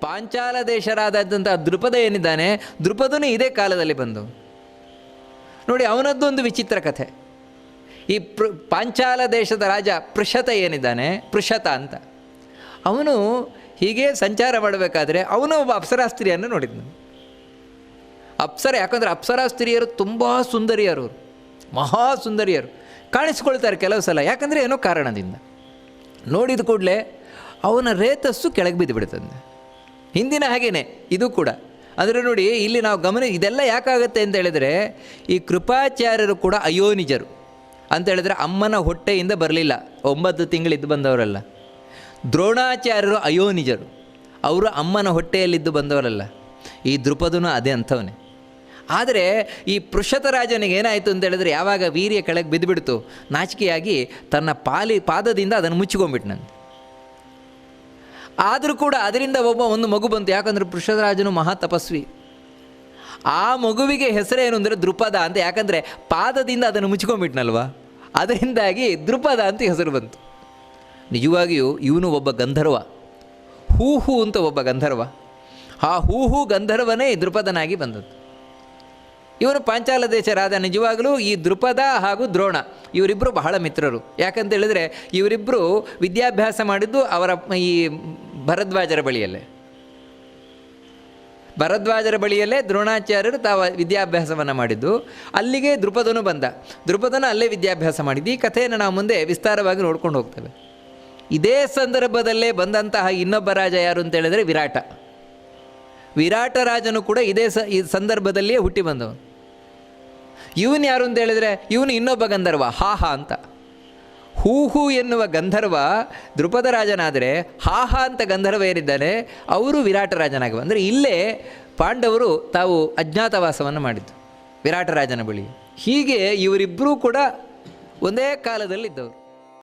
ಪಾಂಚಾಲ ದೇಶರಾದಂಥ ದೃಪದ ಏನಿದ್ದಾನೆ, ದೃಪದನು ಇದೇ ಕಾಲದಲ್ಲಿ ಬಂದು ನೋಡಿ. ಅವನದ್ದೊಂದು ವಿಚಿತ್ರ ಕಥೆ. ಈ ಪಾಂಚಾಲ ದೇಶದ ರಾಜ ಪೃಷತ ಏನಿದ್ದಾನೆ, ಪೃಷತ ಅಂತ, ಅವನು ಹೀಗೆ ಸಂಚಾರ ಮಾಡಬೇಕಾದ್ರೆ ಅವನು ಒಬ್ಬ ಅಪ್ಸರಾಸ್ತ್ರೀಯನ್ನು ನೋಡಿದ್ನು. ಅಪ್ಸರ, ಯಾಕಂದರೆ ಅಪ್ಸರಾಸ್ತ್ರೀಯರು ತುಂಬ ಸುಂದರಿಯರು, ಮಹಾ ಸುಂದರಿಯರು ಕಾಣಿಸ್ಕೊಳ್ತಾರೆ ಕೆಲವು ಸಲ. ಯಾಕಂದರೆ ಏನೋ ಕಾರಣದಿಂದ ನೋಡಿದ ಕೂಡಲೇ ಅವನ ರೇತಸ್ಸು ಕೆಳಗೆ ಬಿದ್ದು ಬಿಡ್ತದೆ. ಹಿಂದಿನ ಹಾಗೇನೆ ಇದು ಕೂಡ. ಅಂದರೆ ನೋಡಿ, ಇಲ್ಲಿ ನಾವು ಇದೆಲ್ಲ ಯಾಕಾಗುತ್ತೆ ಅಂತ ಹೇಳಿದರೆ, ಈ ಕೃಪಾಚಾರ್ಯರು ಕೂಡ ಅಯೋನಿಜರು ಅಂತ ಹೇಳಿದ್ರೆ ಅಮ್ಮನ ಹೊಟ್ಟೆಯಿಂದ ಬರಲಿಲ್ಲ, 9 ತಿಂಗಳಿದ್ದು ಬಂದವರಲ್ಲ. ದ್ರೋಣಾಚಾರ್ಯರು ಅಯೋನಿಜರು, ಅವರು ಅಮ್ಮನ ಹೊಟ್ಟೆಯಲ್ಲಿದ್ದು ಬಂದವರಲ್ಲ. ಈ ದೃಪದನು ಅದೇ ಅಂಥವನೇ. ಆದರೆ ಈ ಪೃಷತ ರಾಜನಿಗೆ ಏನಾಯಿತು ಅಂತ ಹೇಳಿದ್ರೆ, ಯಾವಾಗ ವೀರ್ಯ ಕೆಳಗೆ ಬಿದ್ದುಬಿಡ್ತು, ನಾಚಿಕೆಯಾಗಿ ತನ್ನ ಪಾದದಿಂದ ಅದನ್ನು ಮುಚ್ಚಿಕೊಂಡ್ಬಿಟ್ಟು ನಾನು. ಆದರೂ ಕೂಡ ಅದರಿಂದ ಒಂದು ಮಗು ಬಂತು. ಯಾಕಂದರೆ ಪೃಷತರಾಜನು ಮಹಾ ತಪಸ್ವಿ. ಆ ಮಗುವಿಗೆ ಹೆಸರೇನು ಅಂದರೆ ದೃಪದ ಅಂತ. ಯಾಕಂದರೆ ಪಾದದಿಂದ ಅದನ್ನು ಮುಚ್ಕೊಂಡ್ಬಿಟ್ನಲ್ವ, ಅದರಿಂದಾಗಿ ದೃಪದ ಅಂತ ಹೆಸರು ಬಂತು. ನಿಜವಾಗಿಯೂ ಇವನು ಒಬ್ಬ ಗಂಧರ್ವ, ಹೂಹು ಅಂತ ಒಬ್ಬ ಗಂಧರ್ವ. ಆ ಹೂಹು ಗಂಧರ್ವನೇ ದೃಪದನಾಗಿ ಬಂದದ್ದು. ಇವನು ಪಾಂಚಾಲ ದೇಶ ರಾಜ. ನಿಜವಾಗಲೂ ಈ ದೃಪದ ಹಾಗೂ ದ್ರೋಣ ಇವರಿಬ್ಬರು ಬಹಳ ಮಿತ್ರರು. ಯಾಕಂತ ಹೇಳಿದರೆ ಇವರಿಬ್ಬರು ವಿದ್ಯಾಭ್ಯಾಸ ಮಾಡಿದ್ದು ಅವರ ಈ ಭರದ್ವಾಜರ ಬಳಿಯಲ್ಲೇ ದ್ರೋಣಾಚಾರ್ಯರು ತಾವು ವಿದ್ಯಾಭ್ಯಾಸವನ್ನು ಮಾಡಿದ್ದು. ಅಲ್ಲಿಗೆ ದೃಪದನು ಬಂದ. ದೃಪದನು ಅಲ್ಲೇ ವಿದ್ಯಾಭ್ಯಾಸ ಮಾಡಿದ್ದು. ಈ ಕಥೆಯನ್ನು ನಾವು ಮುಂದೆ ವಿಸ್ತಾರವಾಗಿ ನೋಡ್ಕೊಂಡು ಹೋಗ್ತೇವೆ. ಇದೇ ಸಂದರ್ಭದಲ್ಲೇ ಬಂದಂತಹ ಇನ್ನೊಬ್ಬ ರಾಜ ಯಾರು ಅಂತ ಹೇಳಿದರೆ ವಿರಾಟ ರಾಜನು ಕೂಡ ಈ ಸಂದರ್ಭದಲ್ಲಿಯೇ ಹುಟ್ಟಿ ಬಂದವನು. ಇವನು ಯಾರು ಅಂತ ಹೇಳಿದರೆ, ಇವನು ಇನ್ನೊಬ್ಬ ಗಂಧರ್ವ ಹಾಹ ಅಂತ. ಹೂಹು ಎನ್ನುವ ಗಂಧರ್ವ ದೃಪದ ರಾಜನಾದರೆ, ಹಾಹ ಅಂತ ಗಂಧರ್ವ ಏನಿದ್ದಾನೆ ಅವರು ವಿರಾಟ ರಾಜನಾಗಿ. ಅಂದರೆ ಇಲ್ಲೇ ಪಾಂಡವರು ತಾವು ಅಜ್ಞಾತವಾಸವನ್ನು ಮಾಡಿದ್ದು ವಿರಾಟ ರಾಜನ ಬಳಿ. ಹೀಗೆ ಇವರಿಬ್ಬರೂ ಕೂಡ ಒಂದೇ ಕಾಲದಲ್ಲಿದ್ದವರು.